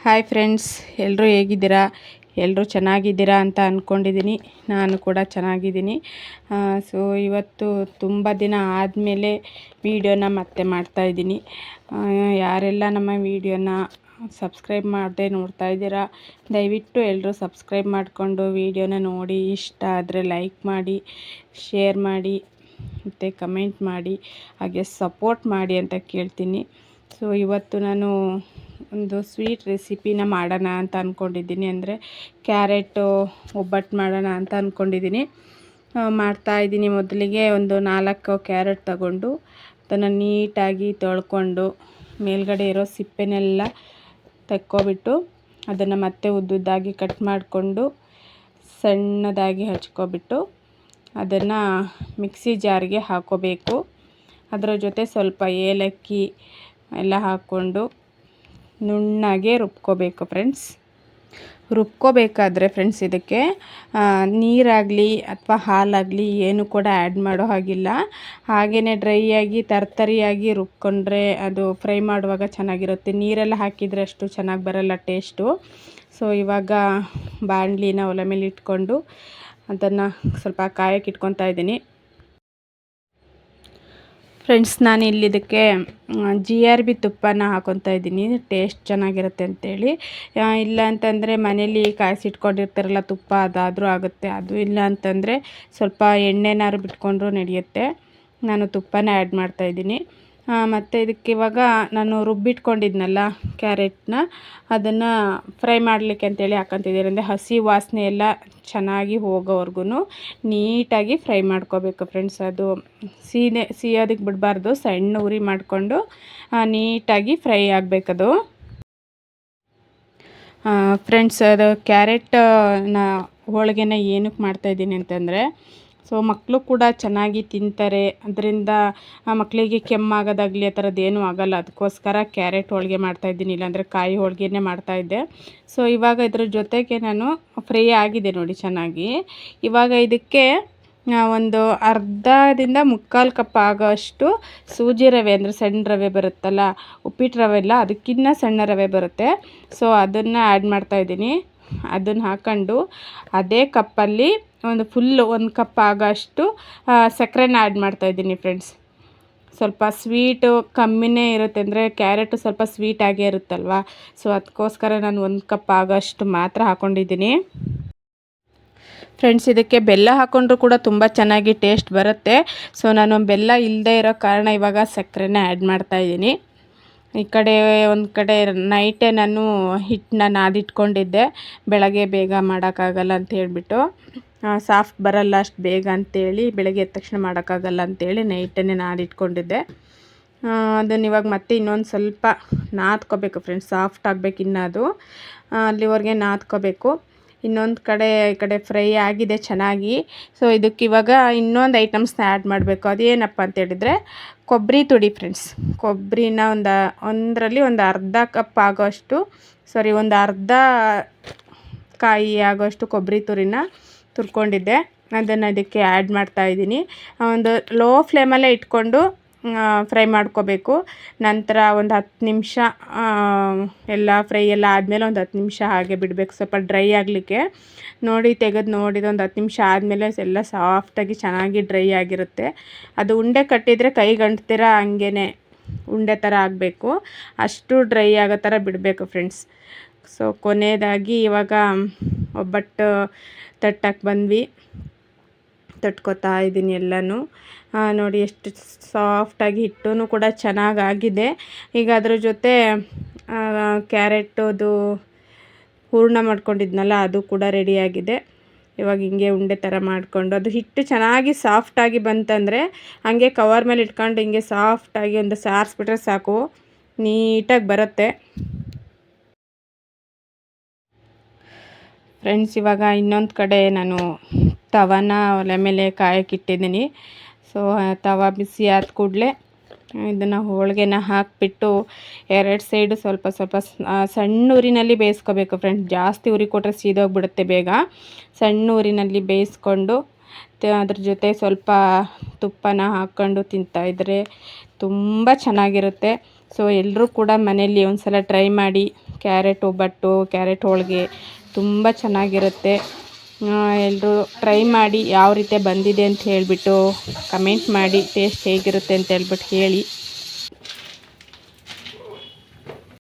Hi friends, ಎಲ್ಲರೂ ಹೇಗಿದ್ದೀರಾ? ಎಲ್ಲರೂ ಚೆನ್ನಾಗಿದ್ದೀರಾ ಅಂತ ಅಂದ್ಕೊಂಡಿದ್ದೀನಿ. ನಾನು ಕೂಡ ಚೆನ್ನಾಗಿದ್ದೀನಿ. ಸೊ ಇವತ್ತು ತುಂಬ ದಿನ ಆದಮೇಲೆ ವೀಡಿಯೋನ ಮತ್ತೆ ಮಾಡ್ತಾಯಿದ್ದೀನಿ. ಯಾರೆಲ್ಲ ನಮ್ಮ ವೀಡಿಯೋನ ಸಬ್ಸ್ಕ್ರೈಬ್ ಮಾಡದೆ ನೋಡ್ತಾ ಇದ್ದೀರಾ, ದಯವಿಟ್ಟು ಎಲ್ಲರೂ ಸಬ್ಸ್ಕ್ರೈಬ್ ಮಾಡಿಕೊಂಡು ವೀಡಿಯೋನ ನೋಡಿ. ಇಷ್ಟ ಆದರೆ ಲೈಕ್ ಮಾಡಿ, ಶೇರ್ ಮಾಡಿ ಮತ್ತು ಕಮೆಂಟ್ ಮಾಡಿ, ಹಾಗೆ ಸಪೋರ್ಟ್ ಮಾಡಿ ಅಂತ ಕೇಳ್ತೀನಿ. ಸೊ ಇವತ್ತು ನಾನು ಒಂದು ಸ್ವೀಟ್ ರೆಸಿಪಿನ ಮಾಡೋಣ ಅಂತ ಅಂದ್ಕೊಂಡಿದ್ದೀನಿ. ಅಂದರೆ ಕ್ಯಾರೆಟು ಒಬ್ಬಟ್ಟು ಮಾಡೋಣ ಅಂತ ಅಂದ್ಕೊಂಡಿದ್ದೀನಿ. ಮಾಡ್ತಾಯಿದ್ದೀನಿ. ಮೊದಲಿಗೆ ಒಂದು 4 ಕ್ಯಾರೆಟ್ ತಗೊಂಡು ಅದನ್ನು ನೀಟಾಗಿ ತೊಳ್ಕೊಂಡು ಮೇಲ್ಗಡೆ ಇರೋ ಸಿಪ್ಪೆನೆಲ್ಲ ತೆಕ್ಕೊಬಿಟ್ಟು ಅದನ್ನು ಮತ್ತೆ ಉದ್ದುದ್ದಾಗಿ ಕಟ್ ಮಾಡಿಕೊಂಡು ಸಣ್ಣದಾಗಿ ಹಚ್ಕೊಬಿಟ್ಟು ಅದನ್ನು ಮಿಕ್ಸಿ ಜಾರ್ಗೆ ಹಾಕ್ಕೋಬೇಕು. ಅದರ ಜೊತೆ ಸ್ವಲ್ಪ ಏಲಕ್ಕಿ ಎಲ್ಲ ಹಾಕ್ಕೊಂಡು ನುಣ್ಣಗೆ ರುಬ್ಕೋಬೇಕು ಫ್ರೆಂಡ್ಸ್. ರುಬ್ಕೋಬೇಕಾದ್ರೆ ಫ್ರೆಂಡ್ಸ್ ಇದಕ್ಕೆ ನೀರಾಗಲಿ ಅಥವಾ ಹಾಲಾಗಲಿ ಏನು ಕೂಡ ಆ್ಯಡ್ ಮಾಡೋ ಹಾಗಿಲ್ಲ. ಹಾಗೆಯೇ ಡ್ರೈಯಾಗಿ ತರ್ತರಿಯಾಗಿ ರುಬ್ಕೊಂಡ್ರೆ ಅದು ಫ್ರೈ ಮಾಡುವಾಗ ಚೆನ್ನಾಗಿರುತ್ತೆ. ನೀರೆಲ್ಲ ಹಾಕಿದರೆ ಅಷ್ಟು ಚೆನ್ನಾಗಿ ಬರಲ್ಲ ಟೇಸ್ಟು. ಸೊ ಇವಾಗ ಬಾಣಲಿನ ಒಲೆ ಮೇಲೆ ಇಟ್ಕೊಂಡು ಅದನ್ನು ಸ್ವಲ್ಪ ಕಾಯಕ್ಕೆ ಇಟ್ಕೊತಾ ಇದ್ದೀನಿ. ಫ್ರೆಂಡ್ಸ್, ನಾನು ಇಲ್ಲಿ ಇದಕ್ಕೆ GRB ತುಪ್ಪನ ಹಾಕೊತಾ ಇದ್ದೀನಿ, ಟೇಸ್ಟ್ ಚೆನ್ನಾಗಿರುತ್ತೆ ಅಂತೇಳಿ. ಇಲ್ಲ ಅಂತಂದರೆ ಮನೇಲಿ ಕಾಯಿಸಿಟ್ಕೊಂಡಿರ್ತಾರಲ್ಲ ತುಪ್ಪ, ಅದಾದರೂ ಆಗುತ್ತೆ. ಅದು ಇಲ್ಲ ಅಂತಂದರೆ ಸ್ವಲ್ಪ ಎಣ್ಣೆನಾರು ಬಿಟ್ಕೊಂಡ್ರೂ ನಡೆಯುತ್ತೆ. ನಾನು ತುಪ್ಪನ ಆ್ಯಡ್ ಮಾಡ್ತಾಯಿದ್ದೀನಿ. ಮತ್ತು ಇದಕ್ಕೆ ಇವಾಗ ನಾನು ರುಬ್ಬಿಟ್ಕೊಂಡಿದ್ನಲ್ಲ ಕ್ಯಾರೆಟ್ನ, ಅದನ್ನು ಫ್ರೈ ಮಾಡಲಿಕ್ಕೆ ಅಂತೇಳಿ ಹಾಕ್ಕೊತಿದ್ದೀನಿ. ಅಂದರೆ ಹಸಿ ವಾಸನೆ ಎಲ್ಲ ಚೆನ್ನಾಗಿ ಹೋಗೋವರೆಗೂ ನೀಟಾಗಿ ಫ್ರೈ ಮಾಡ್ಕೋಬೇಕು ಫ್ರೆಂಡ್ಸ್. ಅದು ಸಿಯೋದಕ್ಕೆ ಬಿಡಬಾರ್ದು, ಸಣ್ಣ ಉರಿ ಮಾಡಿಕೊಂಡು ನೀಟಾಗಿ ಫ್ರೈ ಆಗಬೇಕದು. ಫ್ರೆಂಡ್ಸ್, ಅದು ಕ್ಯಾರೆಟ್ನ ಹೋಳಿಗೆನ ಏನಕ್ಕೆ ಮಾಡ್ತಾಯಿದ್ದೀನಿ ಅಂತಂದರೆ, ಸೊ ಮಕ್ಕಳು ಕೂಡ ಚೆನ್ನಾಗಿ ತಿಂತಾರೆ. ಅದರಿಂದ ಮಕ್ಕಳಿಗೆ ಕೆಮ್ಮಾಗೋದಾಗಲಿ ಆ ಥರದ್ದು ಏನೂ ಆಗೋಲ್ಲ. ಅದಕ್ಕೋಸ್ಕರ ಕ್ಯಾರೆಟ್ ಹೋಳಿಗೆ ಮಾಡ್ತಾಯಿದ್ದೀನಿ, ಇಲ್ಲಾಂದರೆ ಕಾಯಿ ಹೋಳಿಗೆನೇ ಮಾಡ್ತಾಯಿದ್ದೆ. ಸೊ ಇವಾಗ ಇದ್ರ ಜೊತೆಗೆ ನಾನು ಫ್ರೈ ಆಗಿದೆ ನೋಡಿ ಚೆನ್ನಾಗಿ. ಇವಾಗ ಇದಕ್ಕೆ ಒಂದು ಅರ್ಧದಿಂದ 3/4 ಕಪ್ ಆಗೋಷ್ಟು ಸೂಜಿ ರವೆ, ಅಂದರೆ ಸಣ್ಣ ರವೆ ಬರುತ್ತಲ್ಲ, ಉಪ್ಪಿಟ್ಟು ರವೆ ಇಲ್ಲ, ಅದಕ್ಕಿಂತ ಸಣ್ಣ ರವೆ ಬರುತ್ತೆ. ಸೊ ಅದನ್ನು ಆ್ಯಡ್ ಮಾಡ್ತಾಯಿದ್ದೀನಿ. ಅದನ್ನು ಹಾಕ್ಕೊಂಡು ಅದೇ ಕಪ್ಪಲ್ಲಿ ಒಂದು ಕಪ್ ಆಗೋಷ್ಟು ಸಕ್ಕರೆನ ಆ್ಯಡ್ ಮಾಡ್ತಾಯಿದ್ದೀನಿ ಫ್ರೆಂಡ್ಸ್. ಸ್ವಲ್ಪ ಸ್ವೀಟು ಕಮ್ಮಿನೇ ಇರುತ್ತೆ, ಅಂದರೆ ಕ್ಯಾರೆಟು ಸ್ವಲ್ಪ ಸ್ವೀಟಾಗೇ ಇರುತ್ತಲ್ವ. ಸೊ ಅದಕ್ಕೋಸ್ಕರ ನಾನು 1 ಕಪ್ ಆಗೋಷ್ಟು ಮಾತ್ರ ಹಾಕ್ಕೊಂಡಿದ್ದೀನಿ. ಫ್ರೆಂಡ್ಸ್, ಇದಕ್ಕೆ ಬೆಲ್ಲ ಹಾಕ್ಕೊಂಡ್ರೂ ಕೂಡ ತುಂಬ ಚೆನ್ನಾಗಿ ಟೇಸ್ಟ್ ಬರುತ್ತೆ. ಸೊ ನಾನು ಬೆಲ್ಲ ಇಲ್ಲದೇ ಇರೋ ಕಾರಣ ಇವಾಗ ಸಕ್ಕರೆನ ಆ್ಯಡ್ ಮಾಡ್ತಾಯಿದ್ದೀನಿ. ಒಂದು ಕಡೆ ನೈಟೇ ನಾನು ಹಿಟ್ಟನ್ನ ನಾದಿಟ್ಕೊಂಡಿದ್ದೆ, ಬೆಳಗ್ಗೆ ಬೇಗ ಮಾಡೋಕ್ಕಾಗಲ್ಲ ಅಂತ ಹೇಳ್ಬಿಟ್ಟು, ಸಾಫ್ಟ್ ಬರಲ್ಲ ಅಷ್ಟು ಬೇಗ ಅಂತೇಳಿ, ಬೆಳಗ್ಗೆ ಎದ್ದ ತಕ್ಷಣ ಮಾಡೋಕ್ಕಾಗಲ್ಲ ಅಂತೇಳಿ ನೈಟೇ ನಾದಿಟ್ಕೊಂಡಿದ್ದೆ. ಅದನ್ನು ಇವಾಗ ಮತ್ತೆ ಇನ್ನೊಂದು ಸ್ವಲ್ಪ ನಾದ್ಕೋಬೇಕು ಫ್ರೆಂಡ್ಸ್. ಸಾಫ್ಟ್ ಆಗಬೇಕು ಇನ್ನು ಅದು, ಅಲ್ಲಿವರೆಗೆ ನಾದ್ಕೋಬೇಕು. ಇನ್ನೊಂದು ಕಡೆ ಈ ಕಡೆ ಫ್ರೈ ಆಗಿದೆ ಚೆನ್ನಾಗಿ. ಸೊ ಇದಕ್ಕೆ ಇವಾಗ ಇನ್ನೊಂದು ಐಟಮ್ಸ್ನ ಆ್ಯಡ್ ಮಾಡಬೇಕು. ಅದೇನಪ್ಪ ಅಂತೇಳಿದರೆ ಕೊಬ್ಬರಿ ತುಡಿ ಫ್ರೆಂಡ್ಸ್. ಕೊಬ್ಬರಿನ ಒಂದರಲ್ಲಿ ಒಂದು ಅರ್ಧ ಕಪ್ ಆಗೋಷ್ಟು, ಒಂದು ಅರ್ಧ ಕಾಯಿ ಆಗೋಷ್ಟು ಕೊಬ್ಬರಿ ತುರಿನ ತುರ್ಕೊಂಡಿದ್ದೆ, ಅದನ್ನು ಇದಕ್ಕೆ ಆ್ಯಡ್ ಮಾಡ್ತಾಯಿದ್ದೀನಿ. ಒಂದು ಲೋ ಫ್ಲೇಮಲ್ಲೇ ಇಟ್ಕೊಂಡು ಫ್ರೈ ಮಾಡ್ಕೋಬೇಕು. ನಂತರ ಒಂದು 10 ನಿಮಿಷ ಎಲ್ಲ ಫ್ರೈ ಎಲ್ಲ ಆದಮೇಲೆ ಒಂದು 10 ನಿಮಿಷ ಹಾಗೆ ಬಿಡಬೇಕು, ಸ್ವಲ್ಪ ಡ್ರೈ ಆಗಲಿಕ್ಕೆ. ತೆಗೆದು ನೋಡಿದ ಒಂದು 10 ನಿಮಿಷ ಆದಮೇಲೆ ಎಲ್ಲ ಸಾಫ್ಟಾಗಿ ಚೆನ್ನಾಗಿ ಡ್ರೈ ಆಗಿರುತ್ತೆ. ಅದು ಉಂಡೆ ಕಟ್ಟಿದರೆ ಕೈಗೆ ಅಂಟ್ತೀರ, ಹಂಗೇ ಉಂಡೆ ಥರ ಆಗಬೇಕು, ಅಷ್ಟು ಡ್ರೈ ಆಗೋ ಥರ ಬಿಡಬೇಕು ಫ್ರೆಂಡ್ಸ್. ಸೊ ಕೊನೆಯದಾಗಿ ಇವಾಗ ಒಬ್ಬಟ್ಟು ತಟ್ಟಕ್ಕೆ ಬಂದ್ವಿ, ತಟ್ಕೊತಾ ಇದ್ದೀನಿ ಎಲ್ಲನೂ. ನೋಡಿ ಎಷ್ಟು ಸಾಫ್ಟಾಗಿ, ಹಿಟ್ಟೂ ಕೂಡ ಚೆನ್ನಾಗಾಗಿದೆ. ಈಗ ಅದ್ರ ಜೊತೆ ಕ್ಯಾರೆಟದು ಹೂರಣ ಮಾಡ್ಕೊಂಡಿದ್ನಲ್ಲ, ಅದು ಕೂಡ ರೆಡಿಯಾಗಿದೆ. ಇವಾಗ ಹಿಂಗೆ ಉಂಡೆ ಥರ ಮಾಡಿಕೊಂಡು, ಅದು ಹಿಟ್ಟು ಚೆನ್ನಾಗಿ ಸಾಫ್ಟಾಗಿ ಬಂತಂದರೆ ಹಂಗೆ ಕವರ್ ಮೇಲೆ ಇಟ್ಕೊಂಡು ಹಿಂಗೆ ಸಾಫ್ಟಾಗಿ ಒಂದು ಸಾರಿಸ್ಬಿಟ್ರೆ ಸಾಕು, ನೀಟಾಗಿ ಬರುತ್ತೆ ಫ್ರೆಂಡ್ಸ್. ಇವಾಗ ಇನ್ನೊಂದು ಕಡೆ ನಾನು ತವಾನ ಒಲೆ ಮೇಲೆ ಕಾಯಕ್ಕಿಟ್ಟಿದ್ದೀನಿ. ಸೊ ತವ ಬಿಸಿ ಆದ ಕೂಡಲೇ ಇದನ್ನು ಹೋಳಿಗೆನ ಹಾಕಿಬಿಟ್ಟು 2 ಸೈಡು ಸ್ವಲ್ಪ ಸಣ್ಣ ಉರಿನಲ್ಲಿ ಬೇಯಿಸ್ಕೋಬೇಕು ಫ್ರೆಂಡ್ಸ್. ಜಾಸ್ತಿ ಉರಿ ಕೊಟ್ಟರೆ ಸೀದೋಗಿಬಿಡುತ್ತೆ ಬೇಗ. ಸಣ್ಣ ಉರಿನಲ್ಲಿ ಬೇಯಿಸ್ಕೊಂಡು ಅದ್ರ ಜೊತೆ ಸ್ವಲ್ಪ ತುಪ್ಪನ ಹಾಕ್ಕೊಂಡು ತಿಂತಾಯಿದ್ರೆ ತುಂಬ ಚೆನ್ನಾಗಿರುತ್ತೆ. ಸೊ ಎಲ್ಲರೂ ಕೂಡ ಮನೆಯಲ್ಲಿ ಒಂದು ಸಲ ಟ್ರೈ ಮಾಡಿ. ಕ್ಯಾರೆಟ್ ಒಬ್ಬಟ್ಟು, ಕ್ಯಾರೆಟ್ ಹೋಳಿಗೆ ತುಂಬ ಚೆನ್ನಾಗಿರುತ್ತೆ. ಎಲ್ಲರೂ ಟ್ರೈ ಮಾಡಿ ಯಾವ ರೀತಿ ಬಂದಿದೆ ಅಂತ ಹೇಳಿಬಿಟ್ಟು ಕಮೆಂಟ್ ಮಾಡಿ, ಟೇಸ್ಟ್ ಹೇಗಿರುತ್ತೆ ಅಂತ ಹೇಳ್ಬಿಟ್ಟು ಹೇಳಿ.